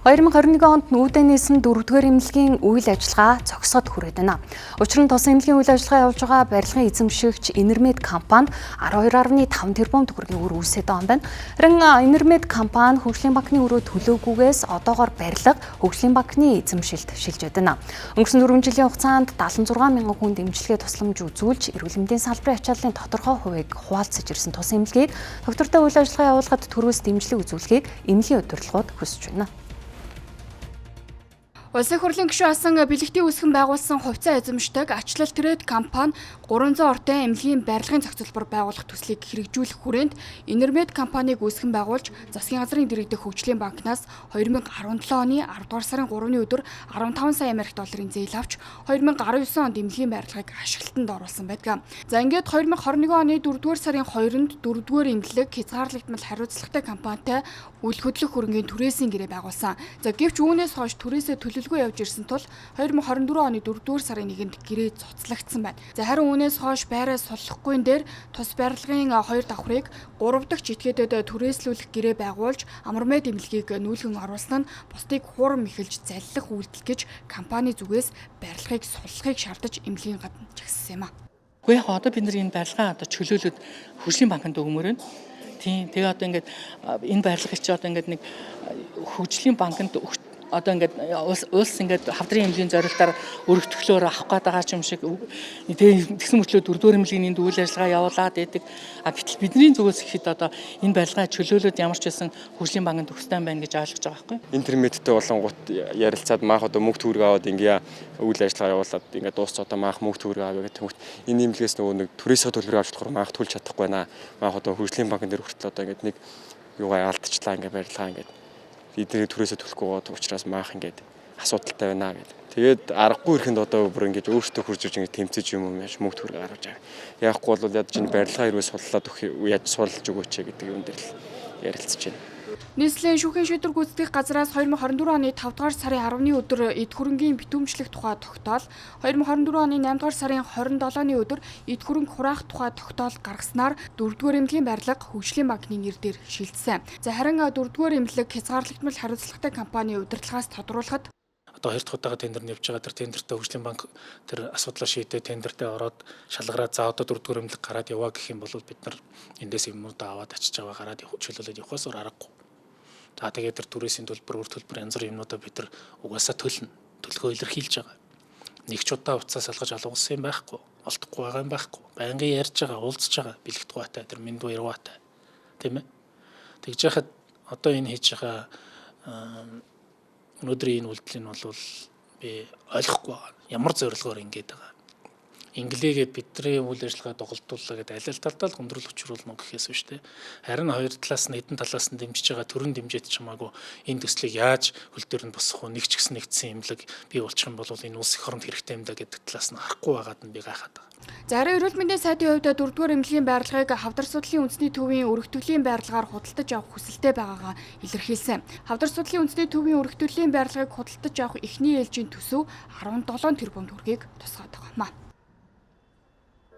2021 онд нүүдээ нээсэн 4-р эмнэлгийн үйл ажиллагаа зогсоод хүрээд байна. Учир нь тус эмнэлгийн үйл ажиллагаа явуулж байгаа барилгын эзэмшигч Enermed компанид 12.5 тэрбум төгрөгийн үр үүсээд байгаа юм байна. Харин Enermed компани хөгжлийн банкны өрөө төлөөгүйгээс одоогоор барилга хөгжлийн банкны эзэмшилд шилжээд байна. Өнгөрсөн 4 жилийн хугацаанд 76 мянган хүн дэмжлэгээ тусламж үзүүлж эрүүл мэндийн салбарын ачааллын тодорхой хувийг хуваалцаж ирсэн тус эмнэлгийг доктортой үйл ажиллагаа явуулахад төрөөс дэмжлэг үзүүлэхийг эмнэлгийн удирдлагууд хүсэж байна. Улсын хурлын гишүүн асан бэлэгтийн үүсгэн байгуулсан хувьцаа эзэмшдэг Ачлал Трейд компани 300 ортой эмнэлгийн барилгын зохицуулбар байгуулах төслийг хэрэгжүүлэх хүрээнд Enermed компаниг үүсгэн байгуулж засгийн газрын дэргэдэх хөгжлийн банкнаас 2017 оны 10 дугаар сарын 3-ны өдөр 15 сая Америк долларын зээл авч 2019 онд эмнэлгийн барилгыг ашиглалтанд оруулсан байдаг. За ингээд 2021 оны 4 дугаар сарын 2-нд 4 дугаар эмнэлэг хязгаарлагдмал хариуцлагатай компанитай үл хөдлөх хөрөнгийн түрээсийн гэрээ байгуулсан. За гэвч үүнээс хойш түрээсээ төлөвлөгөө явж ирсэн тул 2024 оны 4 дугаар сарын 1-нд гэрээ цуцлагдсан байна. За харин үүнээс хойш байраа суллахгүйн дээр тус барилгын 2 давхрыг 3 дахь этгээдэд түрээслүүлэх гэрээ байгуулж Enermed эмнэлгийг нүүлгэн оруулсан нь бусдыг хуурам эхэлж заллах үйлдэл гэж компани зүгээс барилгыг суллахыг шаардаж эмнэлгийн гадна чагссан юм а. Гэхдээ яг одоо бид нар энэ барилгаа одоо чөлөөлөд хөгжлийн банкнд өгмөр байна. Тийм. Тэгээ одоо ингээд энэ барилгыг чи одоо ингээд нэг хөгжлийн банкнд одоо ингээд улс ингээд хавдрын эмнэлгийн зорилтоор өргөтгөлөөр авах гээд байгаа юм шиг тэгээ тэгсэн мөрчлөө 4-р эмнэлгийн энд үйл ажиллагаа явуулаад байдаг. Гэтэл бидний зүгээс ихэд одоо энэ барилгаа чөлөөлөд ямар ч байсан хөгжлийн банкнд өгөхтэй байна гэж ойлгож байгаа байхгүй. Интернеттэй болонгууд ярилцаад маах одоо мөнгө төгрөг аваад ингээ үйл ажиллагаа явуулаад ингээ дуусч одоо маах мөнгө төгрөг авъя гэх тэмхт энэ эмнэлгээс нөгөө нэг түрээсээ төлбөрөөр авч болохоор маах төлж чадахгүй байна. Маах одоо хөгжлийн банкн дээр хүртэл одоо ингээ нэг юугаа алдчихлаа ингээ барилгаа ингээ эдний түрээсээ төлөхгүй байгаа учраас маах ингээд асуудалтай байна гэдэг. Тэгээд аргагүй ирэхэнд одоо бүр ингээд өөртөө хурж ирж ингээд тэмцэж юм яаж мөнгө төгрөг гаргаж байгаа. Яахгүй бол яд чинь барилгаа ирвээ суллаад яаж суулж өгөөч гэдэг юм дээр л ярилцж байна. Нийслэлийн шүүхийн шийдвэр гүйцэтгэх газраас 2024 оны 5 дугаар сарын 10-ны өдөр эд хөрөнгийн битүүмжлэх тухай тогтоол, 2024 оны 8 дугаар сарын 27-ны өдөр эд хөрөнгө хураах тухай тогтоол гаргаснаар 4-р эмнэлгийн барилга хөгжлийн банкны нэр дээр шилжсэн. За харин 4-р эмнэлэг хязгаарлагдмал хариуцлагатай компани удирдлагаас тодруулахад одоо 2 дахь удаага тендер нэвж байгаа тэр тендертэй хөгжлийн банк тэр асуудлаа шийдээ тендертэй ороод шалгараад за одоо 4-р эмнэлэг гараад яваа гэх юм бол бид нар эндээс юмудаа аваад очиж байгаа гараад чөлөөлөд явахаас өөр аргагүй. За тэгээд тэр түрээсийн төлбөр, үр төлбөр янз бүрийн юмнуудаа бид нар угаасаа төлнө. Төлгөө илэрхийлж байгаа. Нэг ч удаа уцаас салгаж алгуулсан юм байхгүй. Олдохгүй байгаа юм байхгүй. Байнгын ярьж байгаа, уулзж байгаа, бэлэгдгүйтэй, тэр минь дуурваатай. Тийм ээ. Тэгж яхад одоо энэ хийж байгаа өнөөдрийн энэ үйлдэл нь бол би ойлгохгүй байгаа. Ямар зорилгоор ингэж байгаа. Инглигээд бидний үйл ажиллагаа доголдууллаа гэдэг аль аль талдаа л хүндрэл учруулна гэхээс биш те. Харин хоёр талаас нь хэдэн талаас нь дэмжиж байгаа төрөн дэмжиж чамаагүй энэ төслийг яаж хөл дээр нь босгох вэ? Нэг ч гэсэн нэгдсэн имлэг бий болчих юм бол энэ улс их оронд хэрэгтэй юм да гэдэг талаас нь харахгүй байгаад нь би гайхаад байгаа. За харин эрүүл мэндийн сайдын хувьд 4-р эмнэлгийн барилгыг Хавдар судлалын үндэсний төвийн өргөтгөлийн барилгаар худалдаж авах хүсэлтэй байгаагаа илэрхийлсэн. Хавдар судлалын үндэсний төвийн өргөтгөлийн барилгыг худалдаж авах эхний ээлжийн төсөв 17 тэрбум төгрөгийг тусгаад байгаа юм а.